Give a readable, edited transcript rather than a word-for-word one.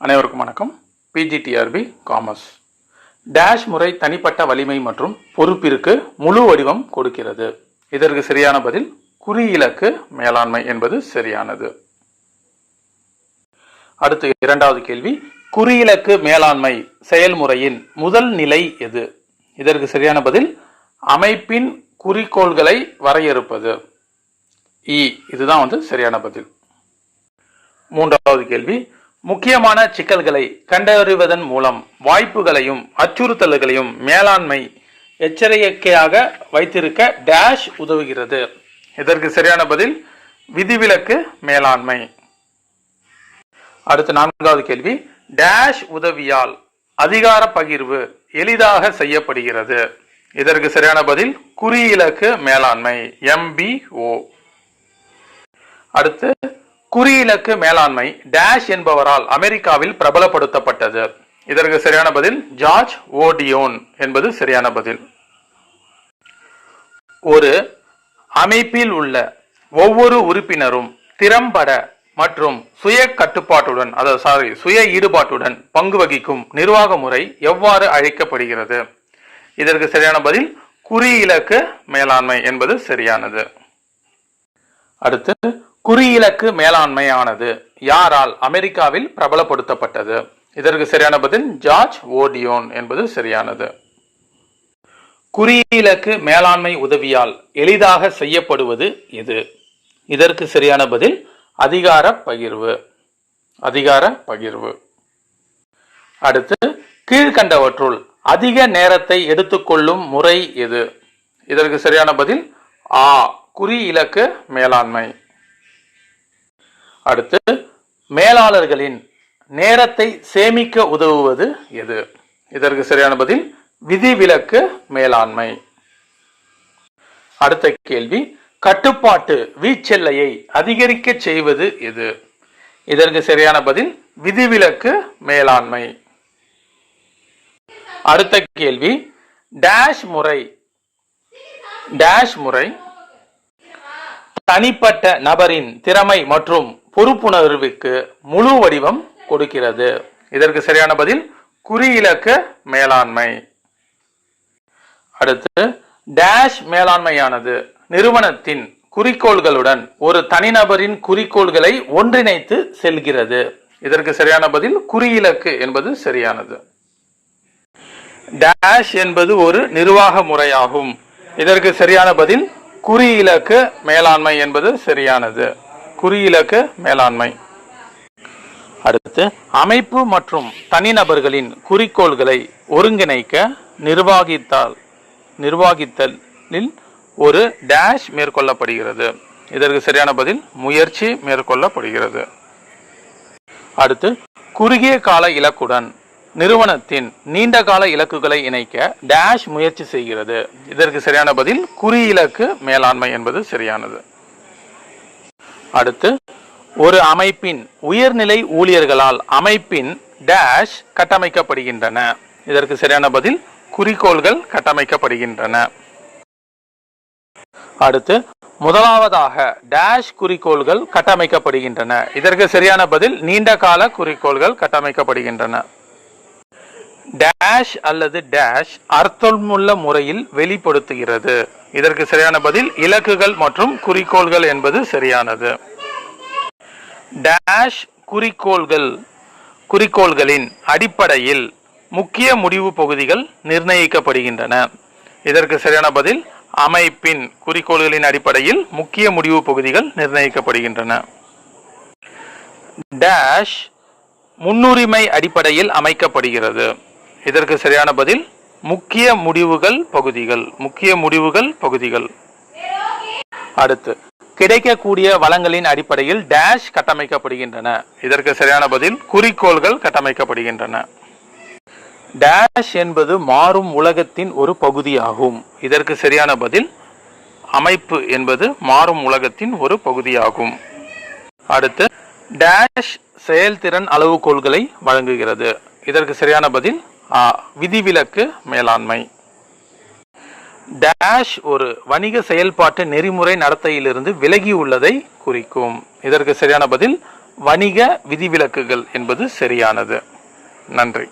அனைவருக்கும் வணக்கம். PGTRB commerce. Dash முறை தனிப்பட்ட வலிமை மற்றும் பொறுப்பிற்கு முழு வடிவம் கொடுக்கிறது. இதற்கு சரியான பதில் குறியிலக்கு மேலாண்மை என்பது சரியானது. அடுத்து இரண்டாவது கேள்வி, குறியிலக்கு மேலாண்மை செயல்முறையின் முதல் நிலை எது? இதற்கு சரியான பதில் அமைப்பின் குறிக்கோள்களை வரையறுப்பது. இதுதான் சரியான பதில். மூன்றாவது கேள்வி, முக்கியமான சிக்கல்களை கண்டறிவதன் மூலம் வாய்ப்புகளையும் அச்சுறுத்தல்களையும் மேலாண்மை எச்சரிக்கையாக வைத்திருக்க டேஷ் உதவுகிறது. இதற்கு சரியான பதில் விதிவிலக்கு மேலாண்மை. அடுத்து நான்காவது கேள்வி, டேஷ் உதவியால் அதிகார பகிர்வு எளிதாக செய்யப்படுகிறது. இதற்கு சரியான பதில் குறியிலக்கு மேலாண்மை MBO. அடுத்து குறியிலக்கு மேலாண்மை டேஷ் என்பவரால் அமெரிக்காவில் பிரபலப்படுத்தப்பட்டது. இதற்கு சரியான பதில் ஜார்ஜ் ஓடியோன் என்பது சரியான பதில். ஒரு அமைப்பில் உள்ள ஒவ்வொரு உறுப்பினரும் திறம்பட மற்றும் சுய கட்டுப்பாட்டுடன் சுய ஈடுபாட்டுடன் பங்கு வகிக்கும் நிர்வாக முறை எவ்வாறு அழைக்கப்படுகிறது? இதற்கு சரியான பதில் குறியிலக்கு மேலாண்மை என்பது சரியானது. அடுத்து குறியிலக்கு மேலாண்மையானது யாரால் அமெரிக்காவில் பிரபலப்படுத்தப்பட்டது? இதற்கு சரியான பதில் ஜார்ஜ் ஓடியோன் என்பது சரியானது. குறியிலக்கு மேலாண்மை உதவியால் எளிதாக செய்யப்படுவது எது? இதற்கு சரியான பதில் அதிகார பகிர்வு. அடுத்து கீழ்கண்டவற்றுள் அதிக நேரத்தை எடுத்துக்கொள்ளும் முறை எது? இதற்கு சரியான பதில் குறியிலக்கு மேலாண்மை. அடுத்து மேலாளர்களின் நேரத்தை சேமிக்க உதவுவது எது? இதற்கு சரியான பதில் விதிவிலக்கு மேலாண்மை. அடுத்த கேள்வி, கட்டுப்பாட்டு வீச்செல்லையை அதிகரிக்க செய்வது எது? இதற்கு சரியான பதில் விதிவிலக்கு மேலாண்மை. அடுத்த கேள்வி, டேஷ் முறை தனிப்பட்ட நபரின் திறமை மற்றும் பொறுப்புணர்வுக்கு முழு வடிவம் கொடுக்கிறது. இதற்கு சரியான பதில் குறியிலக்கு மேலாண்மை. அடுத்து டேஷ் மேலாண்மையானது நிறுவனத்தின் குறிக்கோள்களுடன் ஒரு தனிநபரின் குறிக்கோள்களை ஒன்றிணைத்து செல்கிறது. இதற்கு சரியான பதில் குறியிலக்கு என்பது சரியானது. டேஷ் என்பது ஒரு நிர்வாக முறையாகும். இதற்கு சரியான பதில் குறியிலக்கு மேலாண்மை என்பது சரியானது. குறியிலக்கு மேலாண்மை. அடுத்து அமைப்பு மற்றும் தனிநபர்களின் குறிக்கோள்களை ஒருங்கிணைக்க நிர்வாகித்தலில் ஒரு டேஷ் மேற்கொள்ளப்படுகிறது. இதற்கு சரியான பதில் முயற்சி மேற்கொள்ளப்படுகிறது. அடுத்து குறுகிய கால இலக்குடன் நிறுவனத்தின் நீண்ட கால இலக்குகளை இணைக்க டேஷ் முயற்சி செய்கிறது. இதற்கு சரியான பதில் குறியிலக்கு மேலாண்மை என்பது சரியானது. அடுத்து ஒரு அமைப்பின் உயர்நிலை ஊழியர்களால் அமைப்பின் டேஷ் கட்டமைக்கப்படுகின்றன. இதற்கு சரியான பதில் குறிக்கோள்கள் கட்டமைக்கப்படுகின்றன. அடுத்து முதலாவதாக டேஷ் குறிக்கோள்கள் கட்டமைக்கப்படுகின்றன. இதற்கு சரியான பதில் நீண்ட கால குறிக்கோள்கள் கட்டமைக்கப்படுகின்றன. டேஷ் அல்லது டேஷ் அர்த்தமுள்ள முறையில் வெளிப்படுத்துகிறது. இதற்கு சரியான பதில் இலக்குகள் மற்றும் குறிக்கோள்கள் என்பது சரியானது. டேஷ் குறிக்கோள்களின் அடிப்படையில் முக்கிய முடிவு பகுதிகள் நிர்ணயிக்கப்படுகின்றன. இதற்கு சரியான பதில் அமைப்பின் குறிக்கோள்களின் அடிப்படையில் முக்கிய முடிவு பகுதிகள் நிர்ணயிக்கப்படுகின்றன. டேஷ் முன்னுரிமை அடிப்படையில் அமைக்கப்படுகிறது. இதற்கு சரியான பதில் முக்கிய முடிவுகள் பகுதிகள். அடுத்து கிடைக்கக்கூடிய வளங்களின் அடிப்படையில் டேஷ் கட்டமைக்கப்படுகின்றன. இதற்கு சரியான பதில் குறிக்கோள்கள் கட்டமைக்கப்படுகின்றன. டேஷ் என்பது மாறும் உலகத்தின் ஒரு பகுதியாகும். இதற்கு சரியான பதில் அமைப்பு என்பது மாறும் உலகத்தின் ஒரு பகுதியாகும். அடுத்து டேஷ் செயல்திறன் அளவுகோல்களை வழங்குகிறது. இதற்கு சரியான பதில் விதிவிலக்கு மேலாண்மை. டேஷ் ஒரு வணிக செயல்பாட்டு நெறிமுறை நடத்தையிலிருந்து விலகி உள்ளதை குறிக்கும். இதற்கு சரியான பதில் வணிக விதிவிலக்குகள் என்பது சரியானது. நன்றி.